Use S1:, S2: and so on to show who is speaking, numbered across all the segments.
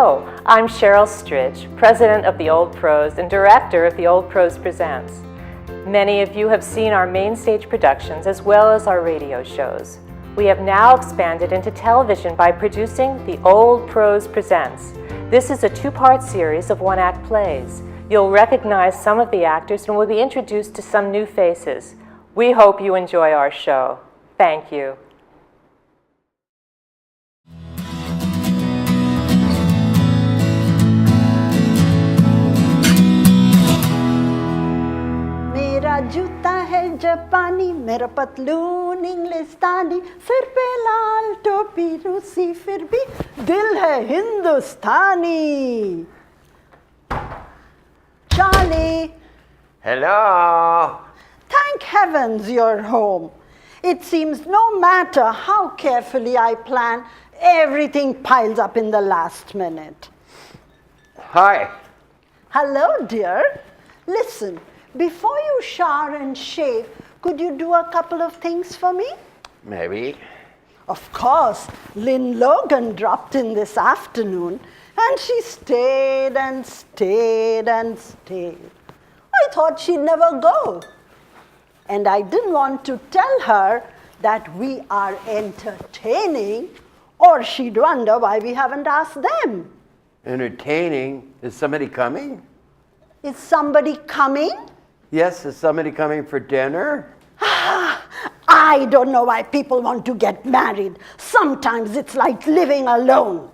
S1: Hello, I'm Cheryl Stritch, President of the Old Pros and Director of the Old Pros Presents. Many of you have seen our main stage productions as well as our radio shows. We have now expanded into television by producing the Old Pros Presents. This is a two-part series of one-act plays. You'll recognize some of the actors and will be introduced to some new faces. We hope you enjoy our show. Thank you.
S2: मेरा जूता है जापानी, मेरा पतलून इंग्लिस्तानी, सिर पे लाल टोपी रूसी, फिर भी दिल है हिंदुस्तानी. Charlie.
S3: Hello.
S2: Thank heavens you're home. It seems no matter how carefully I plan, everything piles up in the last minute.
S3: Hi.
S2: Hello, dear. Listen. Before you shower and shave, could you do a couple of things for me?
S3: Maybe.
S2: Of course, Lynn Logan dropped in this afternoon and she stayed and stayed and stayed. I thought she'd never go. And I didn't want to tell her that we are entertaining or she'd wonder why we haven't asked them.
S3: Entertaining? Is somebody coming?
S2: Is somebody coming?
S3: Yes, is somebody coming for dinner?
S2: I don't know why people want to get married. Sometimes it's like living alone.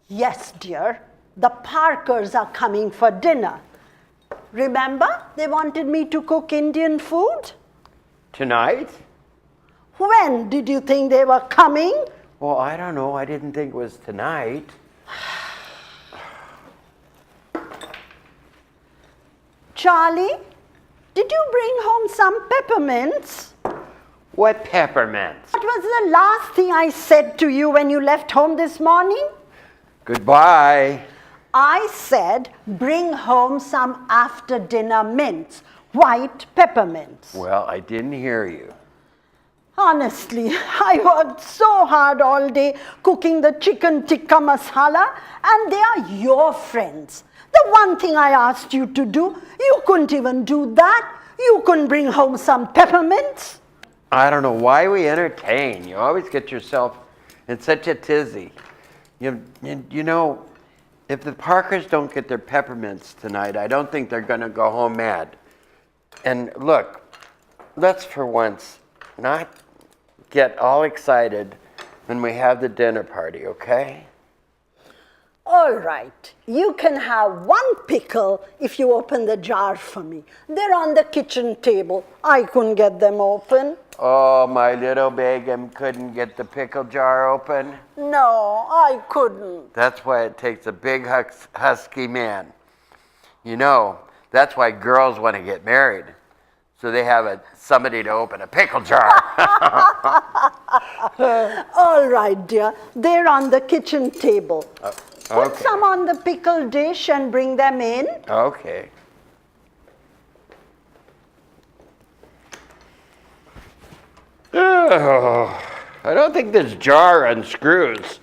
S2: Yes, dear, the Parkers are coming for dinner. Remember, they wanted me to cook Indian food?
S3: Tonight?
S2: When did you think they were coming?
S3: Well, I don't know. I didn't think it was tonight.
S2: Charlie, did you bring home some peppermints?
S3: What peppermints?
S2: What was the last thing I said to you when you left home this morning?
S3: Goodbye.
S2: I said bring home some after-dinner mints, white peppermints.
S3: Well, I didn't hear you.
S2: Honestly, I worked so hard all day cooking the chicken tikka masala, and they are your friends. The one thing I asked you to do, you couldn't even do that. You couldn't bring home some peppermints.
S3: I don't know why we entertain. You always get yourself in such a tizzy. You know, if the Parkers don't get their peppermints tonight, I don't think they're going to go home mad. And look, let's for once not get all excited when we have the dinner party, okay?
S2: All right, you can have one pickle if you open the jar for me. They're on the kitchen table. I couldn't get them open.
S3: Oh, my little Begum couldn't get the pickle jar open?
S2: No, I couldn't.
S3: That's why it takes a big husky man. You know, that's why girls want to get married. So they have somebody to open a pickle jar.
S2: All right, dear. They're on the kitchen table. Put some on the pickle dish and bring them in.
S3: Okay. Oh, I don't think this jar unscrews.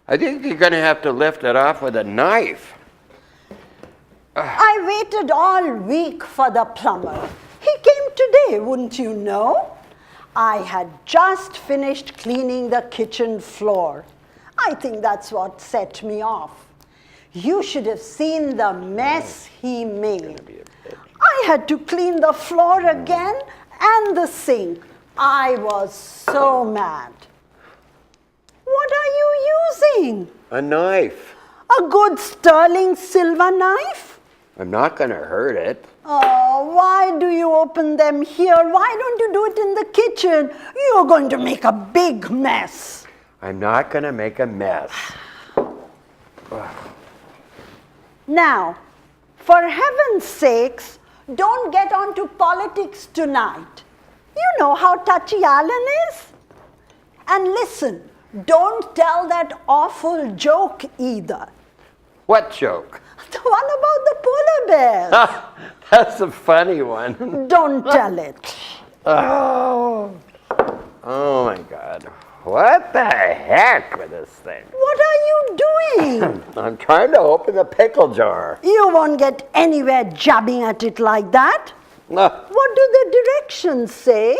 S3: I think you're going to have to lift it off with a knife.
S2: I waited all week for the plumber. He came today, wouldn't you know? I had just finished cleaning the kitchen floor. I think that's what set me off. You should have seen the mess he made. I had to clean the floor again and the sink. I was so mad. What are you using?
S3: A knife.
S2: A good sterling silver knife?
S3: I'm not going to hurt it.
S2: Oh, why do you open them here? Why don't you do it in the kitchen? You're going to make a big mess.
S3: I'm not going to make a mess.
S2: Now, for heaven's sakes, don't get onto politics tonight. You know how touchy Alan is. And listen, don't tell that awful joke either.
S3: What joke?
S2: The one about the polar bears.
S3: That's a funny one.
S2: Don't tell it.
S3: Oh my God. What the heck with this thing?
S2: What are you doing?
S3: I'm trying to open the pickle jar.
S2: You won't get anywhere jabbing at it like that. What do the directions say?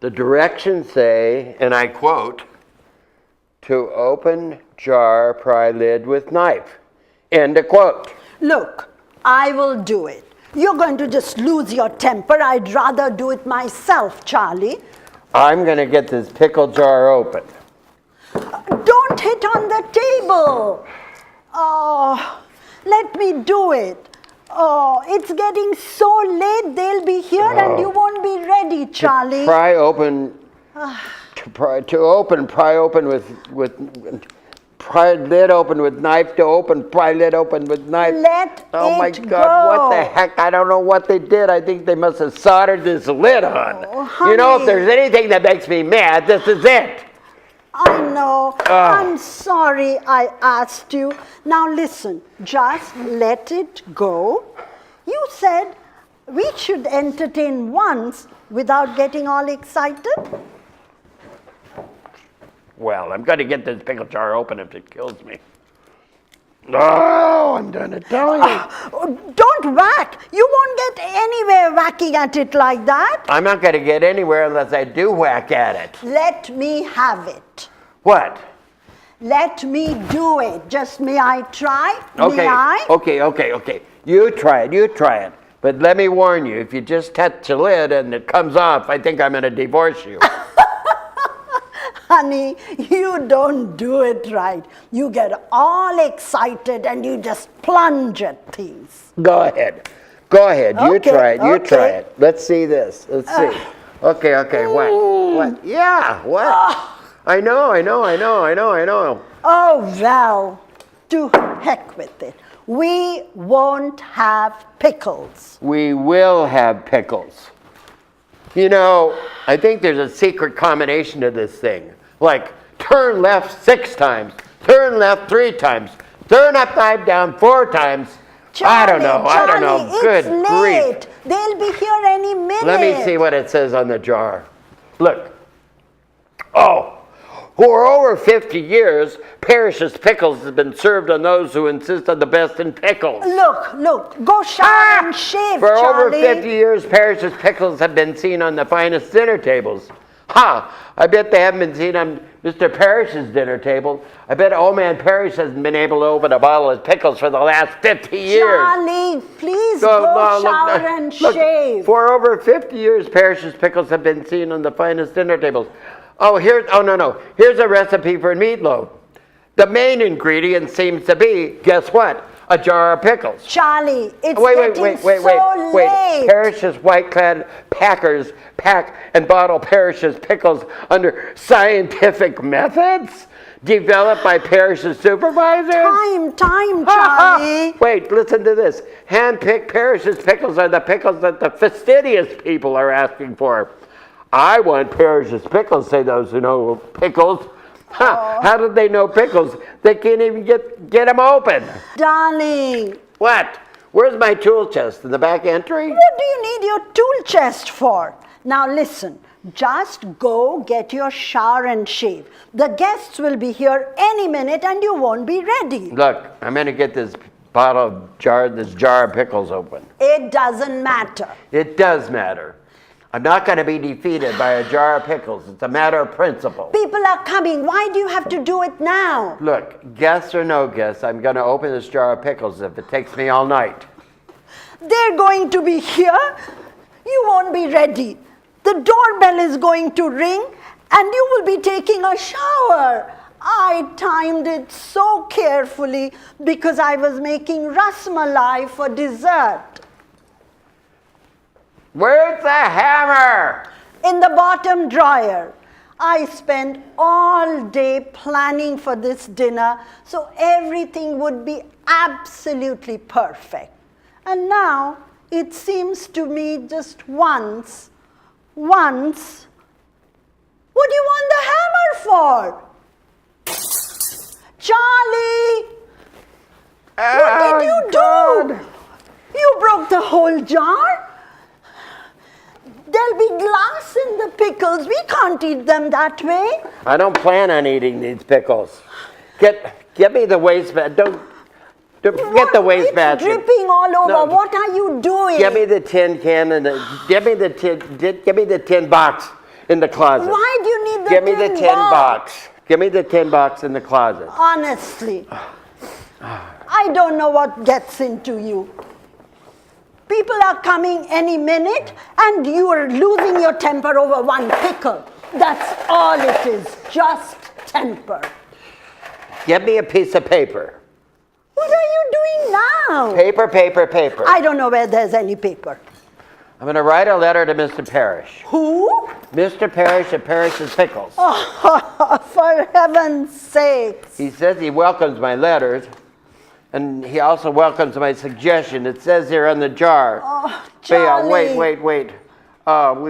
S3: The directions say, and I quote, to open jar, pry lid with knife. End of quote.
S2: Look, I will do it. You're going to just lose your temper. I'd rather do it myself, Charlie.
S3: I'm going to get this pickle jar open.
S2: Don't hit on the table. Oh, let me do it. Oh, it's getting so late. They'll be here and you won't be ready, Charlie.
S3: Pry open. Pry open pry lid open with knife to open, pry lid open with knife. Oh my God,
S2: go.
S3: what the heck? I don't know what they did. I think they must have soldered this lid on.
S2: Oh,
S3: you know, if
S2: honey.
S3: there's anything that makes me mad, this is it.
S2: I know. I'm sorry I asked you. Now listen, just let it go. You said we should entertain once without getting all excited.
S3: Well, I'm going to get this pickle jar open if it kills me. Oh, I'm going to tell you.
S2: Don't whack. You won't get anywhere whacking at it like that.
S3: I'm not going to get anywhere unless I do whack at it.
S2: Let me have it.
S3: What?
S2: Let me do it. Just may I try?
S3: Okay,
S2: May I?
S3: okay. You try it. But let me warn you, if you just touch the lid and it comes off, I think I'm going to divorce you.
S2: Honey, you don't do it right. You get all excited and you just plunge at things.
S3: Go ahead. You
S2: Okay,
S3: try it. You
S2: okay.
S3: try it. Let's see this. Let's see. Okay. What? Yeah, what? I know.
S2: Oh, well, to heck with it. We won't have pickles.
S3: We will have pickles. You know, I think there's a secret combination to this thing. Like, turn left 6 times, turn left 3 times, turn upside down 4 times. I don't know. Good
S2: It's late.
S3: grief.
S2: They'll be here any minute.
S3: Let me see what it says on the jar. Look. Oh, for over 50 years, Parrish's Pickles has been served on those who insist on the best in pickles.
S2: Look, go shower and shave,
S3: For
S2: Charlie.
S3: over 50 years, Parrish's Pickles have been seen on the finest dinner tables. I bet they haven't been seen on Mr. Parrish's dinner table. I bet old man Parrish hasn't been able to open a bottle of pickles for the last 50 years.
S2: Charlie, please go shower and shave.
S3: For over 50 years, Parrish's Pickles have been seen on the finest dinner tables. Here's a recipe for meatloaf. The main ingredient seems to be, guess what? A jar of pickles.
S2: Charlie, it's
S3: Wait.
S2: so late.
S3: Parrish's white-clad packers pack and bottle Parrish's pickles under scientific methods developed by Parrish's supervisors.
S2: Time, Charlie.
S3: Wait, listen to this. Hand-picked Parrish's pickles are the pickles that the fastidious people are asking for. I want Parrish's pickles, say those who know pickles. How did they know pickles? They can't even get them open.
S2: Darling.
S3: What? Where's my tool chest? In the back entry?
S2: What do you need your tool chest for? Now listen, just go get your shower and shave. The guests will be here any minute and you won't be ready.
S3: Look, I'm going to get this jar of pickles open.
S2: It doesn't matter.
S3: It does matter. I'm not going to be defeated by a jar of pickles. It's a matter of principle.
S2: People are coming. Why do you have to do it now?
S3: Look, guests or no guests, I'm going to open this jar of pickles if it takes me all night.
S2: They're going to be here. You won't be ready. The doorbell is going to ring and you will be taking a shower. I timed it so carefully because I was making ras malai for dessert.
S3: Where's the hammer?
S2: In the bottom drawer. I spent all day planning for this dinner so everything would be absolutely perfect. And now it seems to me just once. What do you want the hammer for? Charlie! What did you do? You broke the whole jar? there'll be glass in the pickles. We can't eat them that way.
S3: I don't plan on eating these pickles. Get me the wastebasket. Don't get the wastebasket.
S2: It's dripping all over.
S3: No.
S2: What are you doing?
S3: Give me the tin can and give me the tin box in the closet.
S2: Why do you need the
S3: Give me the tin box. Give me the tin box in the closet.
S2: Honestly, I don't know what gets into you. People are coming any minute and you are losing your temper over one pickle. That's all it is, just temper.
S3: Give me a piece of paper.
S2: What are you doing now?
S3: Paper, paper, paper.
S2: I don't know where there's any paper.
S3: I'm going to write a letter to Mr. Parrish.
S2: Who?
S3: Mr. Parrish of Parrish's Pickles.
S2: Oh, for heaven's sakes.
S3: He says he welcomes my letters, and he also welcomes my suggestion. It says here on the jar.
S2: Oh, Charlie.
S3: Wait. We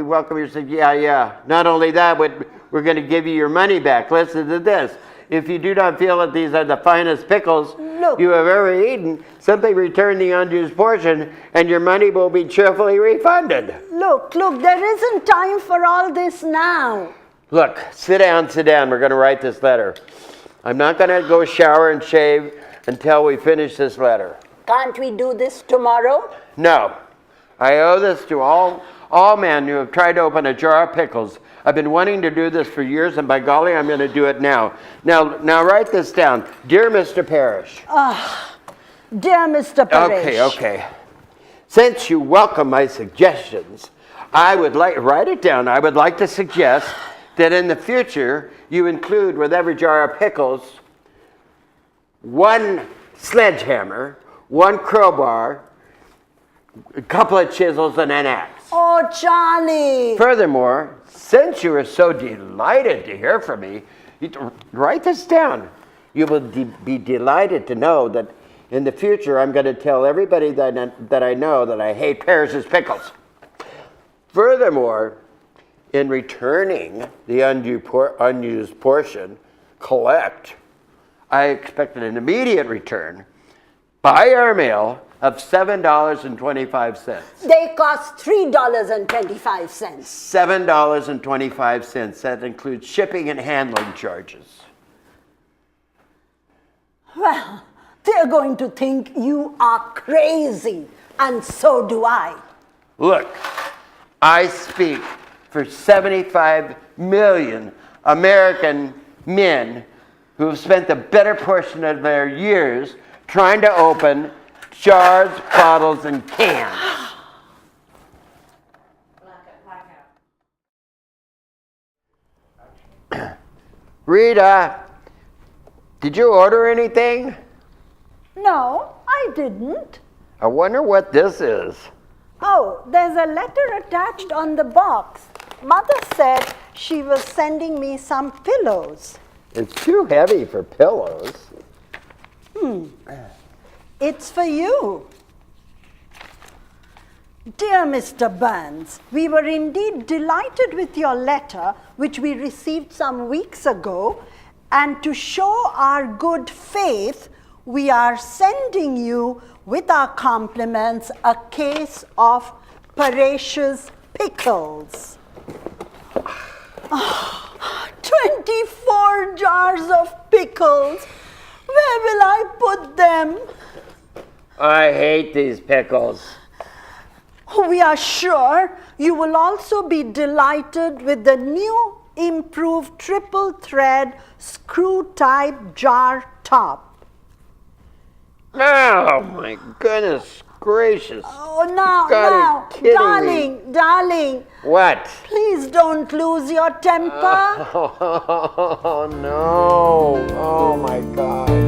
S3: welcome your suggestion. Yeah. Not only that, but we're going to give you your money back. Listen to this. If you do not feel that these are the finest pickles you have ever eaten, simply return the unused portion and your money will be cheerfully refunded.
S2: Look, there isn't time for all this now.
S3: Look, sit down. We're going to write this letter. I'm not going to go shower and shave until we finish this letter.
S2: Can't we do this tomorrow?
S3: No. I owe this to all men who have tried to open a jar of pickles. I've been wanting to do this for years, and by golly, I'm going to do it now. Now write this down. Dear Mr. Parrish.
S2: Dear Mr. Parrish.
S3: Okay. Since you welcome my suggestions, I would like, write it down, I would like to suggest that in the future, you include with every jar of pickles, one sledgehammer, one crowbar, a couple of chisels, and an axe.
S2: Oh, Charlie.
S3: Furthermore, since you are so delighted to hear from me, write this down. You will be delighted to know that in the future I'm going to tell everybody that I know that I hate Parrish's Pickles. Furthermore, in returning the unused portion, collect, I expect an immediate return by airmail of $7.25.
S2: They cost $3.25.
S3: $7.25. That includes shipping and handling charges.
S2: Well, they're going to think you are crazy, and so do I.
S3: Look, I speak for 75 million American men who have spent the better portion of their years trying to open jars, bottles, and cans. Rita, did you order anything?
S2: No, I didn't.
S3: I wonder what this is.
S2: Oh, there's a letter attached on the box. Mother said she was sending me some pillows.
S3: It's too heavy for pillows.
S2: It's for you. Dear Mr. Burns, we were indeed delighted with your letter, which we received some weeks ago, and to show our good faith, we are sending you, with our compliments, a case of Parrish's Pickles. 24 jars of pickles. Where will I put them?
S3: I hate these pickles.
S2: We are sure you will also be delighted with the new improved triple thread screw type jar top.
S3: Oh my goodness gracious.
S2: Oh, now, darling.
S3: What?
S2: Please don't lose your temper.
S3: Oh no. Oh my God.